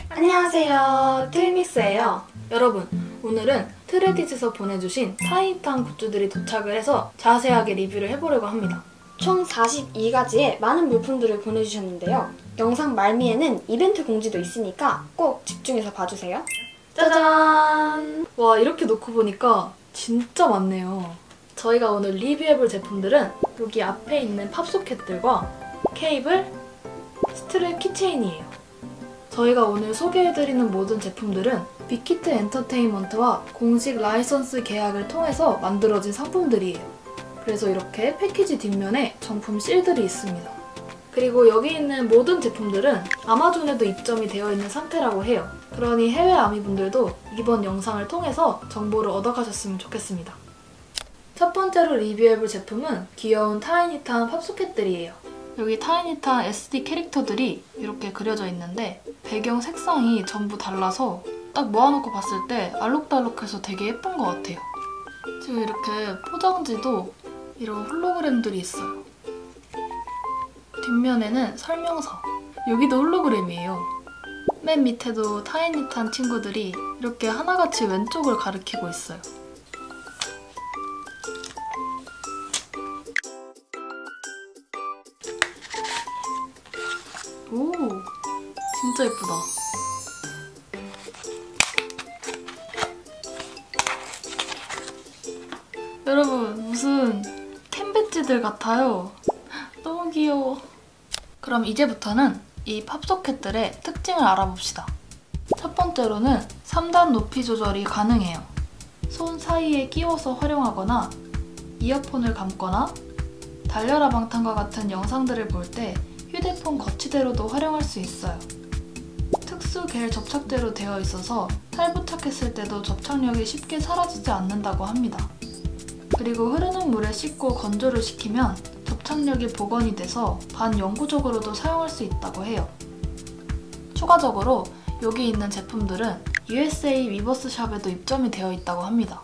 안녕하세요, 트윈믹스예요. 여러분, 오늘은 트레디스에서 보내주신 타이니타운 굿즈들이 도착을 해서 자세하게 리뷰를 해보려고 합니다. 총 42가지의 많은 물품들을 보내주셨는데요. 영상 말미에는 이벤트 공지도 있으니까 꼭 집중해서 봐주세요. 짜잔! 와, 이렇게 놓고 보니까 진짜 많네요. 저희가 오늘 리뷰해볼 제품들은 여기 앞에 있는 팝소켓들과 케이블, 스트랩 키체인이에요. 저희가 오늘 소개해드리는 모든 제품들은 빅히트 엔터테인먼트와 공식 라이선스 계약을 통해서 만들어진 상품들이에요. 그래서 이렇게 패키지 뒷면에 정품 실들이 있습니다. 그리고 여기 있는 모든 제품들은 아마존에도 입점이 되어 있는 상태라고 해요. 그러니 해외 아미분들도 이번 영상을 통해서 정보를 얻어가셨으면 좋겠습니다. 첫 번째로 리뷰해볼 제품은 귀여운 타이니타운 팝소켓들이에요. 여기 타이니타운 SD 캐릭터들이 이렇게 그려져 있는데 배경 색상이 전부 달라서 딱 모아놓고 봤을 때 알록달록해서 되게 예쁜 것 같아요. 지금 이렇게 포장지도 이런 홀로그램들이 있어요. 뒷면에는 설명서. 여기도 홀로그램이에요. 맨 밑에도 타이니타운 친구들이 이렇게 하나같이 왼쪽을 가리키고 있어요. 오, 진짜 예쁘다. 여러분, 무슨 캔배지들 같아요. 너무 귀여워. 그럼 이제부터는 이 팝소켓들의 특징을 알아봅시다. 첫 번째로는 3단 높이 조절이 가능해요. 손 사이에 끼워서 활용하거나 이어폰을 감거나 달려라 방탄과 같은 영상들을 볼 때 휴대폰 거치대로도 활용할 수 있어요. 특수 겔 접착제로 되어 있어서 탈부착했을 때도 접착력이 쉽게 사라지지 않는다고 합니다. 그리고 흐르는 물에 씻고 건조를 시키면 접착력이 복원이 돼서 반영구적으로도 사용할 수 있다고 해요. 추가적으로 여기 있는 제품들은 USA 위버스 샵에도 입점이 되어 있다고 합니다.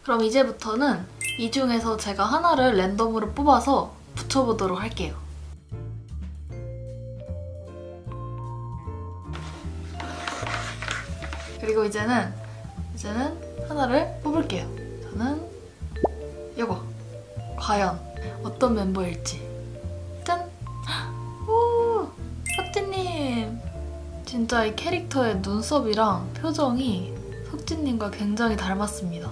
그럼 이제부터는 이 중에서 제가 하나를 랜덤으로 뽑아서 붙여보도록 할게요. 그리고 이제는 하나를 뽑을게요. 저는 이거. 과연 어떤 멤버일지. 짠! 오! 석진님! 진짜 이 캐릭터의 눈썹이랑 표정이 석진님과 굉장히 닮았습니다.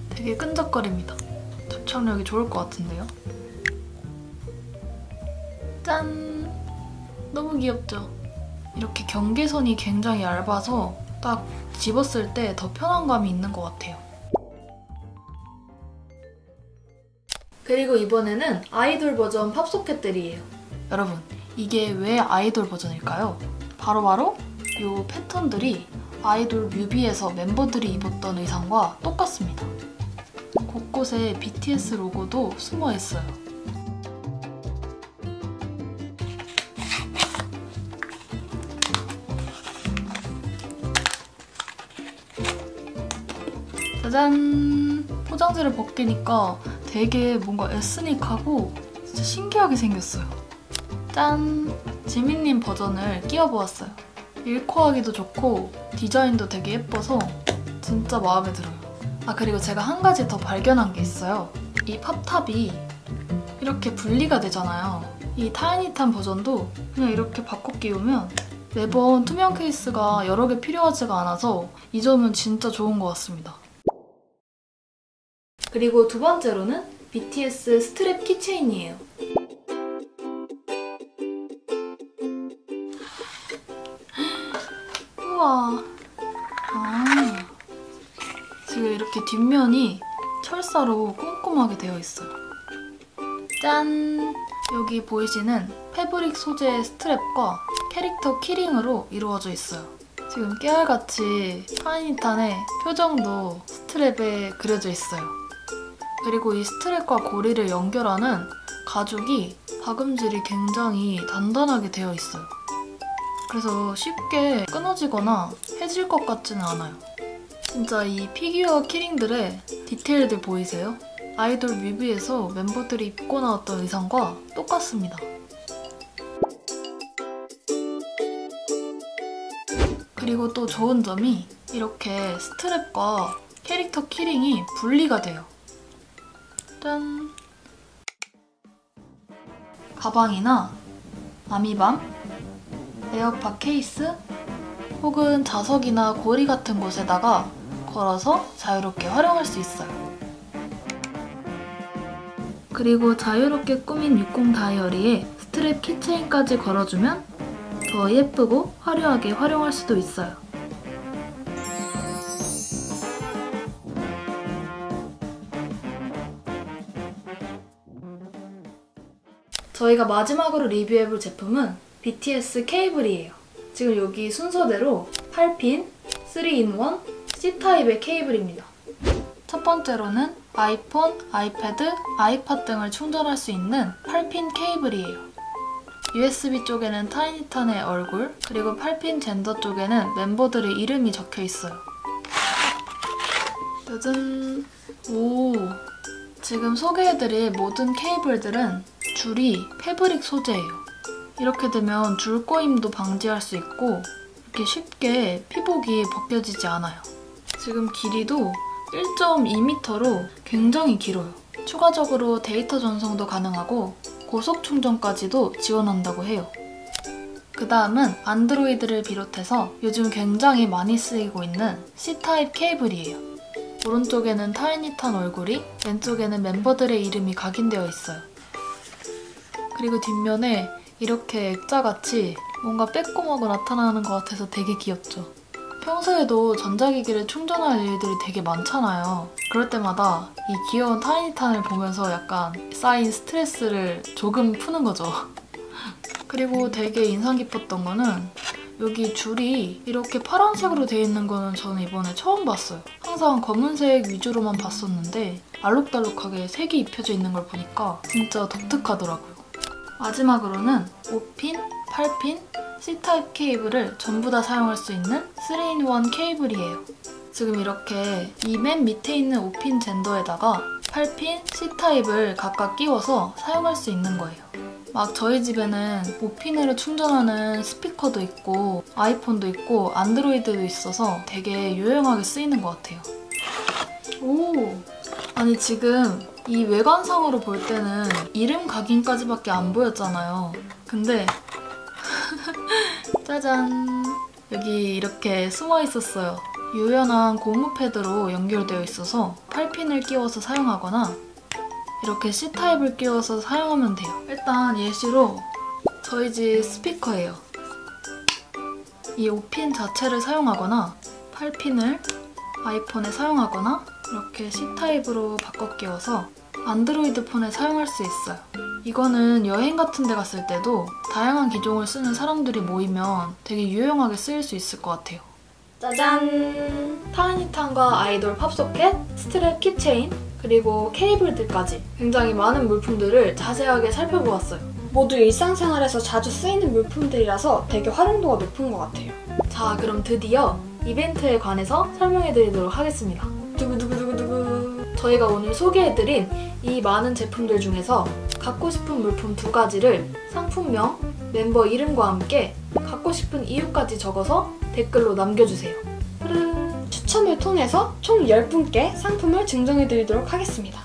되게 끈적거립니다. 접착력이 좋을 것 같은데요? 짠! 너무 귀엽죠? 이렇게 경계선이 굉장히 얇아서 딱 집었을 때 더 편안감이 있는 것 같아요. 그리고 이번에는 아이돌 버전 팝소켓들이에요. 여러분, 이게 왜 아이돌 버전일까요? 바로바로 이 패턴들이 아이돌 뮤비에서 멤버들이 입었던 의상과 똑같습니다. 곳곳에 BTS 로고도 숨어 있어요. 짜잔! 포장지를 벗기니까 되게 뭔가 에스닉하고 진짜 신기하게 생겼어요. 짠! 지민님 버전을 끼워보았어요. 읽고 하기도 좋고 디자인도 되게 예뻐서 진짜 마음에 들어요. 아, 그리고 제가 한 가지 더 발견한 게 있어요. 이 팝탑이 이렇게 분리가 되잖아요. 이 타이니타운 버전도 그냥 이렇게 바꿔 끼우면 매번 투명 케이스가 여러 개 필요하지가 않아서 이 점은 진짜 좋은 것 같습니다. 그리고 두 번째로는 BTS 스트랩 키체인이에요. 우와. 지금 이렇게 뒷면이 철사로 꼼꼼하게 되어 있어요. 짠! 여기 보이시는 패브릭 소재의 스트랩과 캐릭터 키링으로 이루어져 있어요. 지금 깨알같이 타이니타운의 표정도 스트랩에 그려져 있어요. 그리고 이 스트랩과 고리를 연결하는 가죽이 박음질이 굉장히 단단하게 되어 있어요. 그래서 쉽게 끊어지거나 해질 것 같지는 않아요. 진짜 이 피규어 키링들의 디테일들 보이세요? 아이돌 뮤비에서 멤버들이 입고 나왔던 의상과 똑같습니다. 그리고 또 좋은 점이 이렇게 스트랩과 캐릭터 키링이 분리가 돼요. 짠! 가방이나 아미밤, 에어팟 케이스, 혹은 자석이나 고리 같은 곳에다가 걸어서 자유롭게 활용할 수 있어요. 그리고 자유롭게 꾸민 60 다이어리에 스트랩 키체인까지 걸어주면 더 예쁘고 화려하게 활용할 수도 있어요. 저희가 마지막으로 리뷰해볼 제품은 BTS 케이블이에요. 지금 여기 순서대로 8핀, 3-in-1, C타입의 케이블입니다. 첫 번째로는 아이폰, 아이패드, 아이팟 등을 충전할 수 있는 8핀 케이블이에요. USB 쪽에는 타이니탄의 얼굴, 그리고 8핀 젠더 쪽에는 멤버들의 이름이 적혀 있어요. 짜잔! 오! 지금 소개해드릴 모든 케이블들은 줄이 패브릭 소재예요. 이렇게 되면 줄 꼬임도 방지할 수 있고 이렇게 쉽게 피복이 벗겨지지 않아요. 지금 길이도 1.2m로 굉장히 길어요. 추가적으로 데이터 전송도 가능하고 고속 충전까지도 지원한다고 해요. 그 다음은 안드로이드를 비롯해서 요즘 굉장히 많이 쓰이고 있는 C타입 케이블이에요. 오른쪽에는 타이니탄 얼굴이, 왼쪽에는 멤버들의 이름이 각인되어 있어요. 그리고 뒷면에 이렇게 액자같이 뭔가 빼꼼하고 나타나는 것 같아서 되게 귀엽죠? 평소에도 전자기기를 충전할 일들이 되게 많잖아요. 그럴 때마다 이 귀여운 타이니탄을 보면서 약간 쌓인 스트레스를 조금 푸는 거죠. 그리고 되게 인상 깊었던 거는 여기 줄이 이렇게 파란색으로 되어 있는 거는 저는 이번에 처음 봤어요. 항상 검은색 위주로만 봤었는데 알록달록하게 색이 입혀져 있는 걸 보니까 진짜 독특하더라고요. 마지막으로는 5핀, 8핀, C타입 케이블을 전부 다 사용할 수 있는 3-in-1 케이블이에요. 지금 이렇게 이 맨 밑에 있는 5핀 젠더에다가 8핀, C타입을 각각 끼워서 사용할 수 있는 거예요. 막 저희 집에는 5핀으로 충전하는 스피커도 있고 아이폰도 있고 안드로이드도 있어서 되게 유용하게 쓰이는 것 같아요. 오! 아니 지금 이 외관상으로 볼 때는 이름 각인까지밖에 안 보였잖아요. 근데 짜잔! 여기 이렇게 숨어 있었어요. 유연한 고무 패드로 연결되어 있어서 8핀을 끼워서 사용하거나 이렇게 C타입을 끼워서 사용하면 돼요. 일단 예시로 저희 집 스피커예요. 이 5핀 자체를 사용하거나 8핀을 아이폰에 사용하거나 이렇게 C타입으로 바꿔 끼워서 안드로이드 폰에 사용할 수 있어요. 이거는 여행 같은 데 갔을 때도 다양한 기종을 쓰는 사람들이 모이면 되게 유용하게 쓰일 수 있을 것 같아요. 짜잔! 타이니탄과 아이돌 팝소켓, 스트랩 키체인, 그리고 케이블들까지 굉장히 많은 물품들을 자세하게 살펴보았어요. 모두 일상생활에서 자주 쓰이는 물품들이라서 되게 활용도가 높은 것 같아요. 자, 그럼 드디어 이벤트에 관해서 설명해드리도록 하겠습니다. 두구두구두구두구. 저희가 오늘 소개해드린 이 많은 제품들 중에서 갖고 싶은 물품 2가지를 상품명, 멤버 이름과 함께 갖고 싶은 이유까지 적어서 댓글로 남겨주세요. 추첨을 통해서 총 10분께 상품을 증정해드리도록 하겠습니다.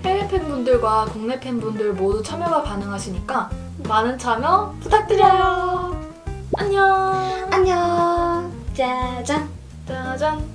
해외 팬분들과 국내 팬분들 모두 참여가 가능하시니까 많은 참여 부탁드려요. 안녕. 안녕. 짜잔. 짜잔.